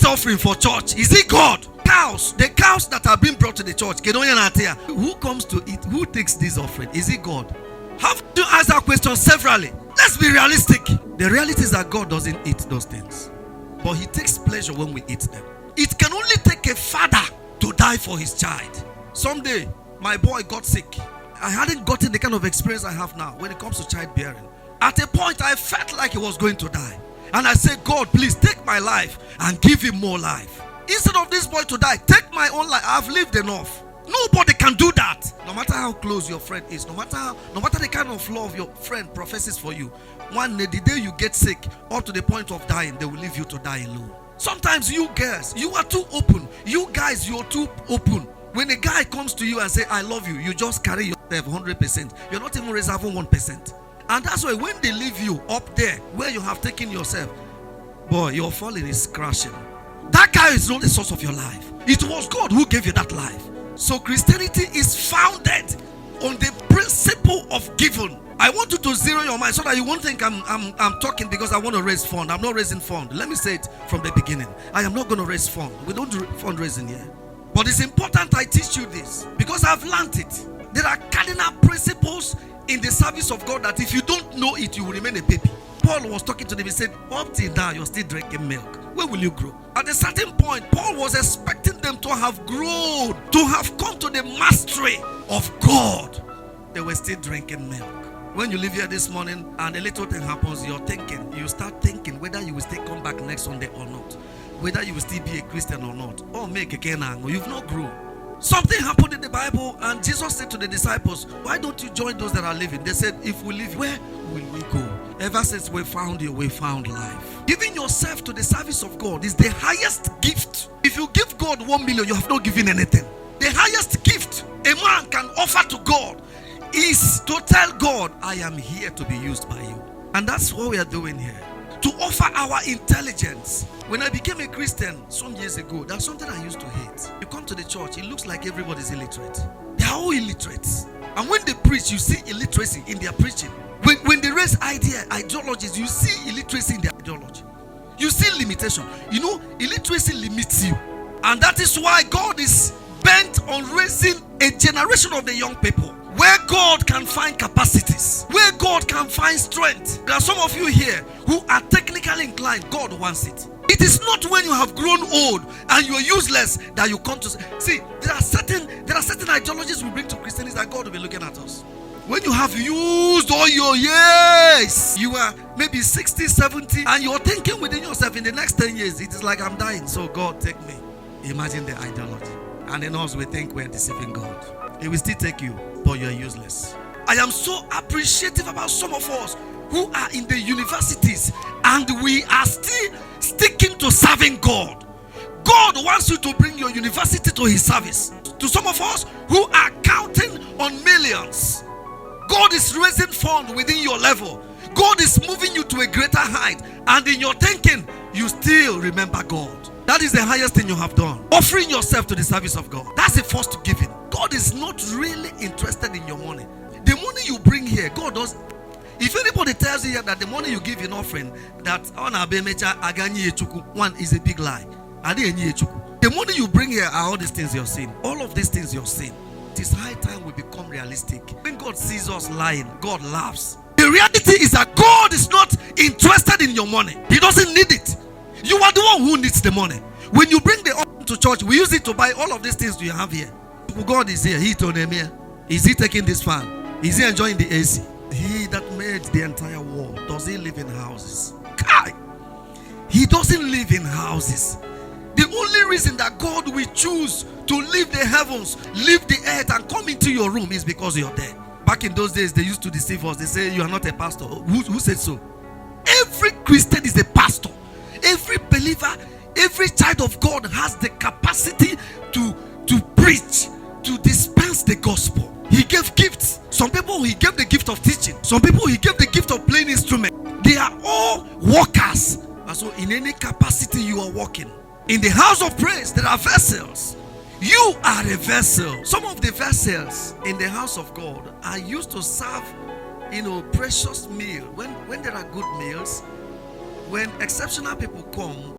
offering for church? Is it God? Cows, the cows that are being brought to the church, who comes to eat? Who takes this offering? Is it God? Have to ask that question severally. Let's be realistic. The reality is that God doesn't eat those things, but he takes pleasure when we eat them. It can only take a father to die for his child. Someday, my boy got sick. I hadn't gotten the kind of experience I have now when it comes to childbearing. At a point, I felt like he was going to die. And I said, God, please take my life and give him more life. Instead of this boy to die, take my own life. I've lived enough. Nobody can do that. No matter how close your friend is, no matter the kind of love your friend professes for you, one day, the day you get sick, up to the point of dying, they will leave you to die alone. Sometimes you girls, you are too open. You guys, you're too open. When a guy comes to you and say, I love you, you just carry yourself 100%. You're not even reserving 1%. And that's why when they leave you up there, where you have taken yourself, boy, your falling is crashing. That guy is not the source of your life. It was God who gave you that life. So Christianity is founded on the principle of giving. I want you to zero your mind so that you won't think I'm talking because I want to raise fund. I'm not raising fund. Let me say it from the beginning. I am not going to raise fund. We don't do fundraising here. But it's important I teach you this because I've learned it. There are cardinal principles in the service of God that if you don't know it, you will remain a baby. Paul was talking to them. He said, up till now, you're still drinking milk. Where will you grow? At a certain point, Paul was expecting them to have grown, to have come to the mastery of God. They were still drinking milk. When you leave here this morning and a little thing happens, you start thinking whether you will still come back next Sunday or not. Whether you will still be a Christian or not. Or make a Canaan. You've not grown. Something happened in the Bible and Jesus said to the disciples, why don't you join those that are living? They said, if we live, where will we go? Ever since we found you, we found life. Giving yourself to the service of God is the highest gift. If you give God 1 million, you have not given anything. The highest gift a man can offer to God is to tell God, I am here to be used by you. And that's what we are doing here. To offer our intelligence. When I became a Christian some years ago, that's something I used to hate. You come to the church, it looks like everybody's illiterate. They are all illiterates. And when they preach, you see illiteracy in their preaching. When they raise ideologies, you see illiteracy in their ideology. You see limitation. You know, illiteracy limits you. And that is why God is bent on raising a generation of the young people where God can find capacities, where God can find strength. There are some of you here who are technically inclined. God wants it. It is not when you have grown old and you are useless that you come to see. There are certain ideologies we bring to Christianity that God will be looking at us. When you have used all your years, you are maybe 60, 70, and you're thinking within yourself, in the next 10 years, it is like I'm dying, so God take me. Imagine the ideology. And then us, we think we're deceiving God. He will still take you, but you're useless. I am so appreciative about some of us who are in the universities and we are still sticking to serving God. God wants you to bring your university to his service. To some of us who are counting on millions, God is raising funds within your level. God is moving you to a greater height. And in your thinking, you still remember God. That is the highest thing you have done. Offering yourself to the service of God. That's the first giving. God is not really interested in your money. The money you bring here, God does. If anybody tells you that the money you give in offering, that one is a big lie. The money you bring here are all these things you're seeing. All of these things you're seeing. It is high time we become realistic. When God sees us lying, God laughs. The reality is that God is not interested in your money. He doesn't need it. You are the one who needs the money. When you bring the offering to church, we use it to buy all of these things you have here. God is here. He told them here. Is he taking this fan? Is he enjoying the AC? He that made the entire world, does he live in houses? Kai! He doesn't live in houses. The only reason that God will choose to leave the heavens, leave the earth and come into your room is because you're there. Back in those days, they used to deceive us. They say you are not a pastor. Who said so? Every Christian is a pastor. Every believer, every child of God has the capacity to preach, to dispense the gospel. He gave gifts. Some people he gave the gift of teaching. Some people he gave the gift of playing instrument. They are all workers. And so in any capacity you are working. In the house of praise, there are vessels. You are a vessel. Some of the vessels in the house of God are used to serve, precious meal. When there are good meals, when exceptional people come,